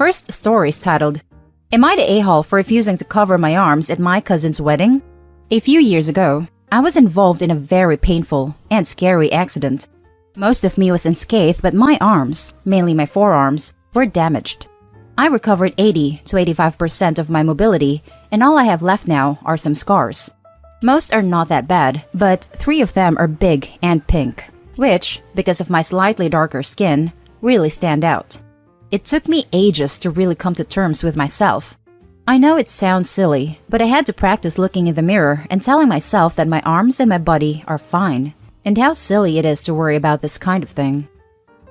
First story is titled, Am I the a-hole for refusing to cover my arms at my cousin's wedding? A few years ago, I was involved in a very painful and scary accident. Most of me was unscathed, but my arms, mainly my forearms, were damaged. I recovered 80 to 85% of my mobility, and all I have left now are some scars. Most are not that bad, but 3 of them are big and pink, which, because of my slightly darker skin, really stand out. It took me ages to really come to terms with myself. I know it sounds silly, but I had to practice looking in the mirror and telling myself that my arms and my body are fine, and how silly it is to worry about this kind of thing.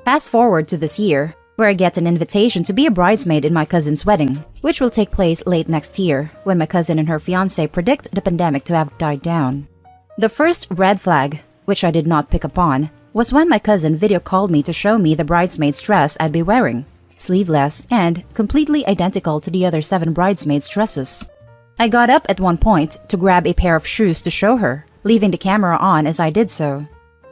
Fast forward to this year, where I get an invitation to be a bridesmaid in my cousin's wedding, which will take place late next year, when my cousin and her fiancé predict the pandemic to have died down. The first red flag, which I did not pick up on, was when my cousin video called me to show me the bridesmaid's dress I'd be wearing, sleeveless and completely identical to the other 7 bridesmaids' dresses. I got up at one point to grab a pair of shoes to show her, leaving the camera on as I did so.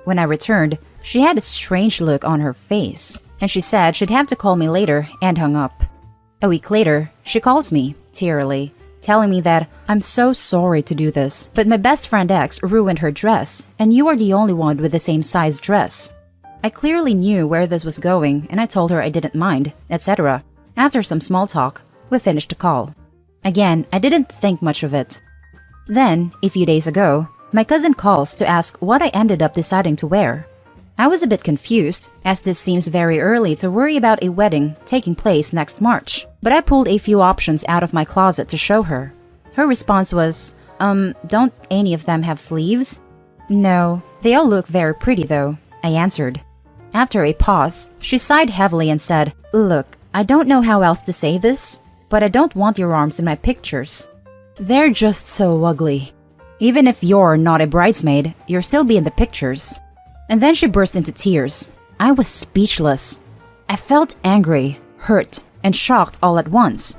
When I returned, she had a strange look on her face, and she said she'd have to call me later and hung up. A week later, she calls me, tearily, telling me that I'm so sorry to do this, but my best friend X ruined her dress, and you are the only one with the same size dress. I clearly knew where this was going, and I told her I didn't mind, etc. After some small talk, we finished the call. Again, I didn't think much of it. Then, a few days ago, my cousin calls to ask what I ended up deciding to wear. I was a bit confused, as this seems very early to worry about a wedding taking place next March, but I pulled a few options out of my closet to show her. Her response was, don't any of them have sleeves? No, they all look very pretty though, I answered. After a pause, she sighed heavily and said, Look, I don't know how else to say this, but I don't want your arms in my pictures. They're just so ugly. Even if you're not a bridesmaid, you'll still be in the pictures. And then she burst into tears. I was speechless. I felt angry, hurt, and shocked all at once.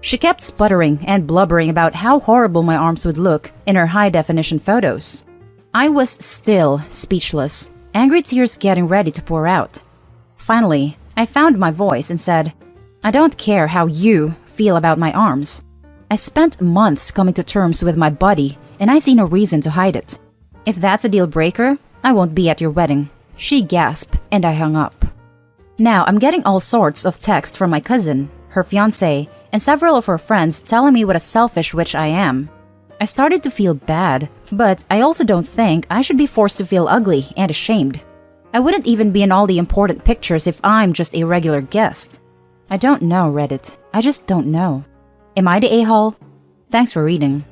She kept sputtering and blubbering about how horrible my arms would look in her high-definition photos. I was still speechless, angry tears getting ready to pour out. Finally, I found my voice and said, I don't care how you feel about my arms. I spent months coming to terms with my body, and I see no reason to hide it. If that's a deal breaker, I won't be at your wedding. She gasped, and I hung up. Now I'm getting all sorts of text from my cousin, her fiancé, and several of her friends telling me what a selfish witch I am. I started to feel bad, but I also don't think I should be forced to feel ugly and ashamed. I wouldn't even be in all the important pictures if I'm just a regular guest. I don't know, Reddit. I just don't know. Am I the a-hole? Thanks for reading.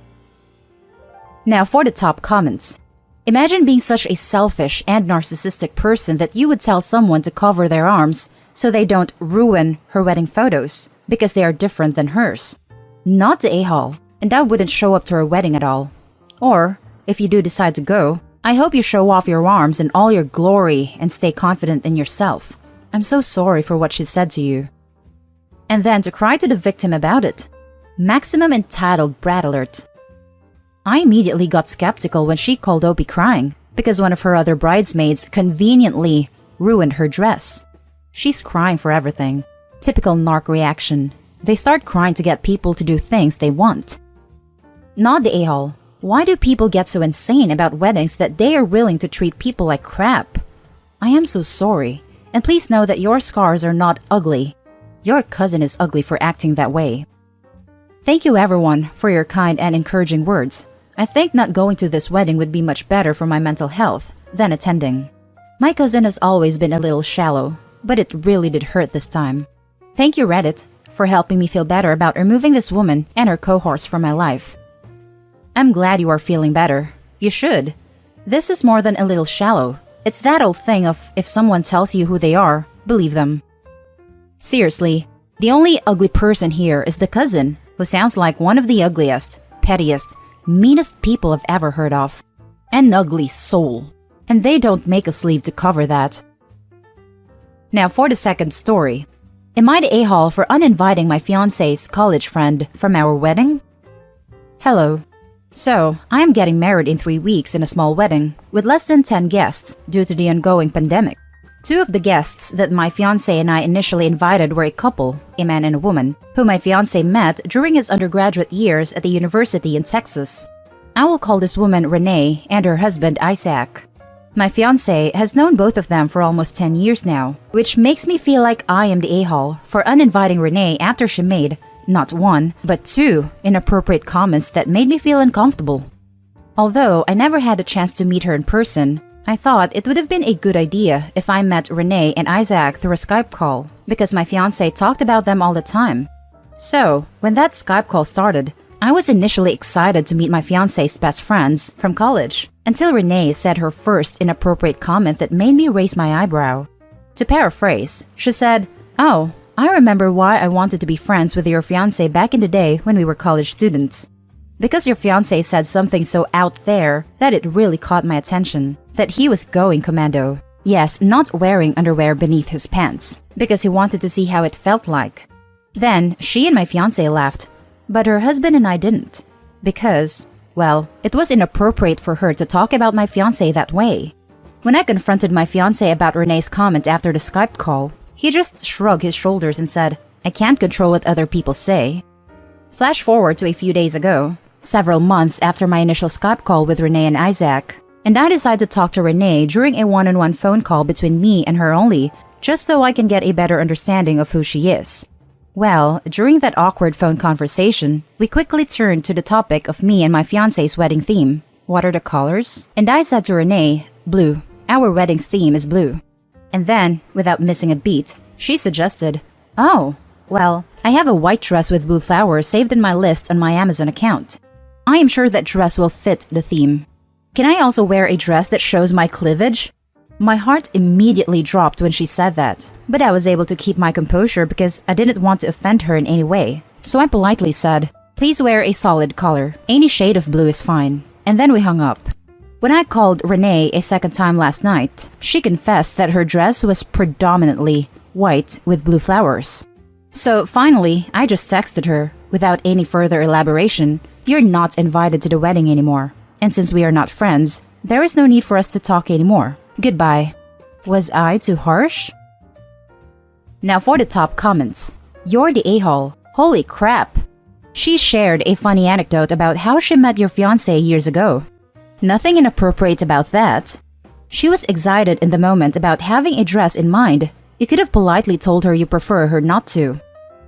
Now for the top comments. Imagine being such a selfish and narcissistic person that you would tell someone to cover their arms so they don't ruin her wedding photos because they are different than hers. Not the a-hole, and that wouldn't show up to her wedding at all. Or, if you do decide to go, I hope you show off your arms in all your glory and stay confident in yourself. I'm so sorry for what she said to you. And then to cry to the victim about it. Maximum entitled brat alert. I immediately got skeptical when she called Opie crying because one of her other bridesmaids conveniently ruined her dress. She's crying for everything. Typical narc reaction. They start crying to get people to do things they want. Not the a-hole. Why do people get so insane about weddings that they are willing to treat people like crap? I am so sorry, and please know that your scars are not ugly. Your cousin is ugly for acting that way. Thank you everyone for your kind and encouraging words. I think not going to this wedding would be much better for my mental health than attending. My cousin has always been a little shallow, but it really did hurt this time. Thank you Reddit for helping me feel better about removing this woman and her cohorts from my life. I'm glad you are feeling better. You should. This is more than a little shallow. It's that old thing of if someone tells you who they are, believe them. Seriously, the only ugly person here is the cousin, who sounds like one of the ugliest, pettiest, meanest people I've ever heard of. An ugly soul. And they don't make a sleeve to cover that. Now for the second story. Am I the a-hole for uninviting my fiancé's college friend from our wedding? Hello. So, I am getting married in 3 weeks in a small wedding, with less than 10 guests due to the ongoing pandemic. Two of the guests that my fiancé and I initially invited were a couple, a man and a woman, who my fiancé met during his undergraduate years at the university in Texas. I will call this woman Renee and her husband Isaac. My fiancé has known both of them for almost 10 years now, which makes me feel like I am the a-hole for uninviting Renee after she made, not one, but two inappropriate comments that made me feel uncomfortable. Although I never had a chance to meet her in person, I thought it would have been a good idea if I met Renee and Isaac through a Skype call, because my fiancé talked about them all the time. So, when that Skype call started, I was initially excited to meet my fiancé's best friends from college, until Renee said her first inappropriate comment that made me raise my eyebrow. To paraphrase, she said, "Oh, I remember why I wanted to be friends with your fiancé back in the day when we were college students. Because your fiancé said something so out there that it really caught my attention, that he was going commando. Yes, not wearing underwear beneath his pants, because he wanted to see how it felt like." Then, she and my fiancé laughed, but her husband and I didn't. Because, well, it was inappropriate for her to talk about my fiancé that way. When I confronted my fiancé about Renee's comment after the Skype call, he just shrugged his shoulders and said, "I can't control what other people say." Flash forward to a few days ago, several months after my initial Skype call with Renee and Isaac, and I decided to talk to Renee during a one-on-one phone call between me and her only, just so I can get a better understanding of who she is. Well, during that awkward phone conversation, we quickly turned to the topic of me and my fiancé's wedding theme. What are the colors? And I said to Renee, "Blue. Our wedding's theme is blue." And then, without missing a beat, she suggested, "Oh, well, I have a white dress with blue flowers saved in my list on my Amazon account. I am sure that dress will fit the theme. Can I also wear a dress that shows my cleavage?" My heart immediately dropped when she said that, but I was able to keep my composure because I didn't want to offend her in any way. So I politely said, "Please wear a solid color. Any shade of blue is fine." And then we hung up. When I called Renee a second time last night, she confessed that her dress was predominantly white with blue flowers. So finally, I just texted her, without any further elaboration, "You're not invited to the wedding anymore. And since we are not friends, there is no need for us to talk anymore. Goodbye." Was I too harsh? Now for the top comments. "You're the a-hole. Holy crap." She shared a funny anecdote about how she met your fiancé years ago. Nothing inappropriate about that. She was excited in the moment about having a dress in mind. You could have politely told her you prefer her not to.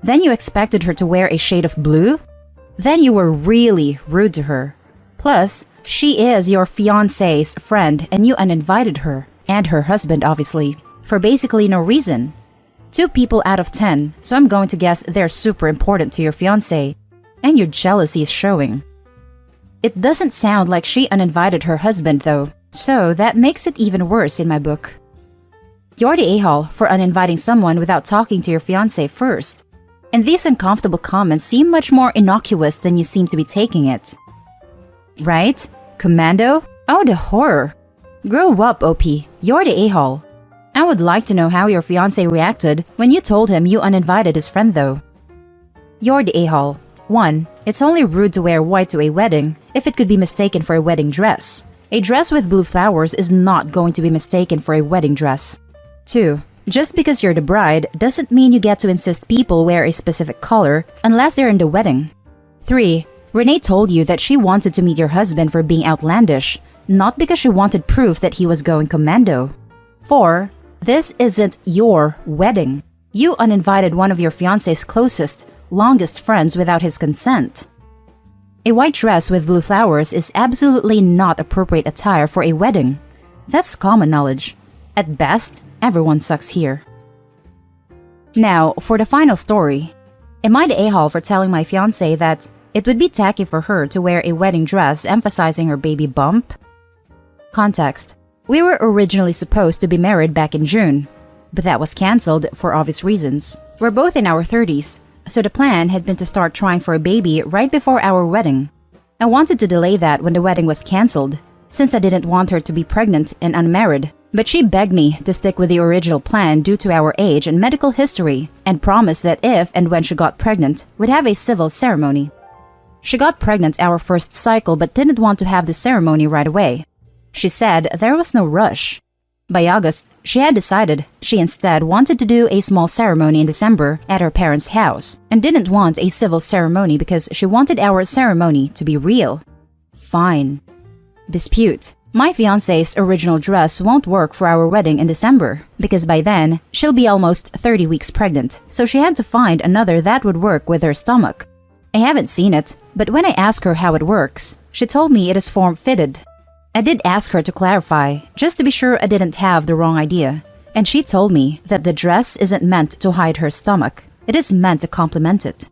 Then you expected her to wear a shade of blue? Then you were really rude to her. Plus, she is your fiancé's friend and you uninvited her, and her husband obviously, for basically no reason. 2 people out of 10, so I'm going to guess they're super important to your fiancé, and your jealousy is showing. It doesn't sound like she uninvited her husband though, so that makes it even worse in my book. You're the a-hole for uninviting someone without talking to your fiancé first. And these uncomfortable comments seem much more innocuous than you seem to be taking it. Right? Commando? Oh, the horror. Grow up, OP. You're the a-hole. I would like to know how your fiancé reacted when you told him you uninvited his friend though. You're the a-hole. 1. It's only rude to wear white to a wedding if it could be mistaken for a wedding dress. A dress with blue flowers is not going to be mistaken for a wedding dress. 2. Just because you're the bride doesn't mean you get to insist people wear a specific color unless they're in the wedding. 3. Renee told you that she wanted to meet your husband for being outlandish, not because she wanted proof that he was going commando. 4. This isn't your wedding. You uninvited one of your fiancé's closest, longest friends without his consent. A white dress with blue flowers is absolutely not appropriate attire for a wedding. That's common knowledge. At best, everyone sucks here. Now, for the final story. Am I the a-hole for telling my fiancé that it would be tacky for her to wear a wedding dress emphasizing her baby bump? Context. We were originally supposed to be married back in June, but that was cancelled for obvious reasons. We're both in our 30s, so the plan had been to start trying for a baby right before our wedding. I wanted to delay that when the wedding was cancelled, since I didn't want her to be pregnant and unmarried, but she begged me to stick with the original plan due to our age and medical history, and promised that if and when she got pregnant, we'd have a civil ceremony. She got pregnant our first cycle but didn't want to have the ceremony right away. She said there was no rush. By August, she had decided she instead wanted to do a small ceremony in December at her parents' house and didn't want a civil ceremony because she wanted our ceremony to be real. Fine. Dispute. My fiancé's original dress won't work for our wedding in December because by then, she'll be almost 30 weeks pregnant, so she had to find another that would work with her stomach. I haven't seen it, but when I asked her how it works, she told me it is form-fitted. I did ask her to clarify, just to be sure I didn't have the wrong idea, and she told me that the dress isn't meant to hide her stomach, it is meant to complement it.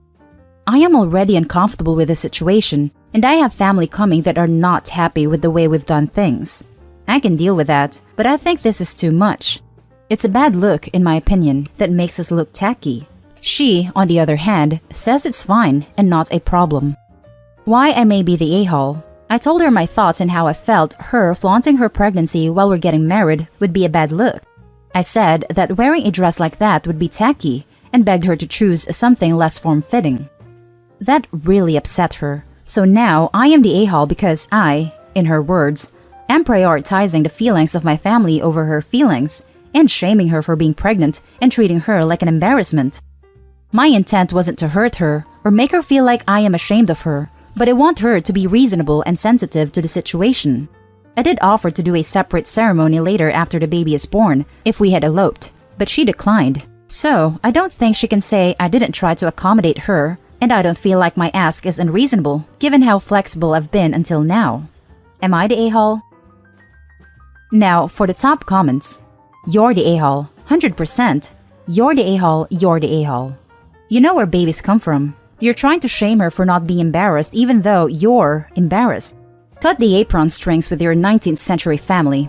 I am already uncomfortable with the situation, and I have family coming that are not happy with the way we've done things. I can deal with that, but I think this is too much. It's a bad look, in my opinion, that makes us look tacky. She, on the other hand, says it's fine and not a problem. Why I may be the a-hole. I told her my thoughts and how I felt her flaunting her pregnancy while we're getting married would be a bad look. I said that wearing a dress like that would be tacky and begged her to choose something less form-fitting. That really upset her, so now I am the a-hole because I, in her words, am prioritizing the feelings of my family over her feelings and shaming her for being pregnant and treating her like an embarrassment. My intent wasn't to hurt her or make her feel like I am ashamed of her, but I want her to be reasonable and sensitive to the situation. I did offer to do a separate ceremony later after the baby is born if we had eloped, but she declined. So, I don't think she can say I didn't try to accommodate her, and I don't feel like my ask is unreasonable given how flexible I've been until now. Am I the a-hole? Now, for the top comments. You're the a-hole, 100%. You're the a-hole, you're the a-hole. You know where babies come from. You're trying to shame her for not being embarrassed even though you're embarrassed. Cut the apron strings with your 19th century family.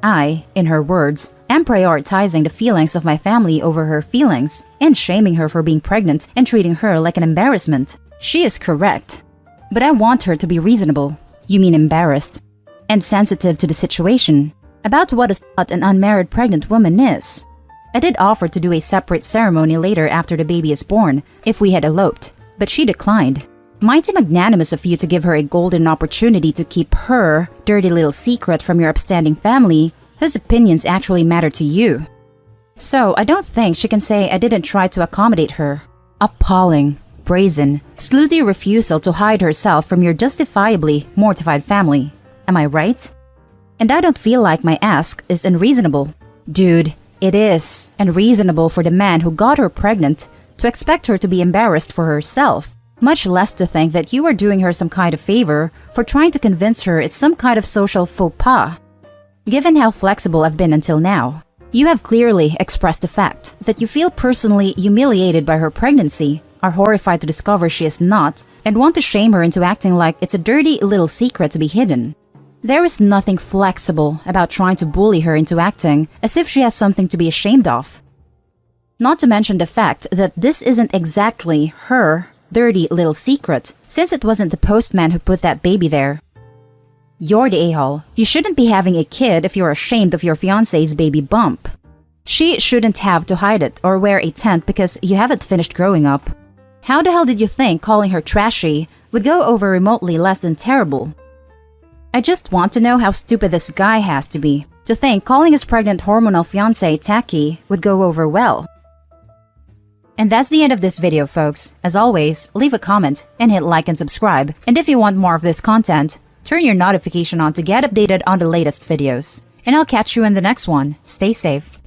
I, in her words, am prioritizing the feelings of my family over her feelings and shaming her for being pregnant and treating her like an embarrassment. She is correct. But I want her to be reasonable, you mean embarrassed, and sensitive to the situation, about what an unmarried pregnant woman is. I did offer to do a separate ceremony later after the baby is born if we had eloped, but she declined. Mighty magnanimous of you to give her a golden opportunity to keep her dirty little secret from your upstanding family whose opinions actually matter to you. So I don't think she can say I didn't try to accommodate her. Appalling, brazen, slutty refusal to hide herself from your justifiably mortified family. Am I right? And I don't feel like my ask is unreasonable. Dude, it is unreasonable for the man who got her pregnant to expect her to be embarrassed for herself, much less to think that you are doing her some kind of favor for trying to convince her it's some kind of social faux pas. Given how flexible I've been until now, you have clearly expressed the fact that you feel personally humiliated by her pregnancy, are horrified to discover she is not, and want to shame her into acting like it's a dirty little secret to be hidden. There is nothing flexible about trying to bully her into acting as if she has something to be ashamed of. Not to mention the fact that this isn't exactly her dirty little secret, since it wasn't the postman who put that baby there. You're the a-hole. You shouldn't be having a kid if you're ashamed of your fiancé's baby bump. She shouldn't have to hide it or wear a tent because you haven't finished growing up. How the hell did you think calling her trashy would go over remotely less than terrible? I just want to know how stupid this guy has to be to think calling his pregnant hormonal fiancé tacky would go over well. And that's the end of this video, folks. As always, leave a comment and hit like and subscribe. And if you want more of this content, turn your notification on to get updated on the latest videos. And I'll catch you in the next one. Stay safe.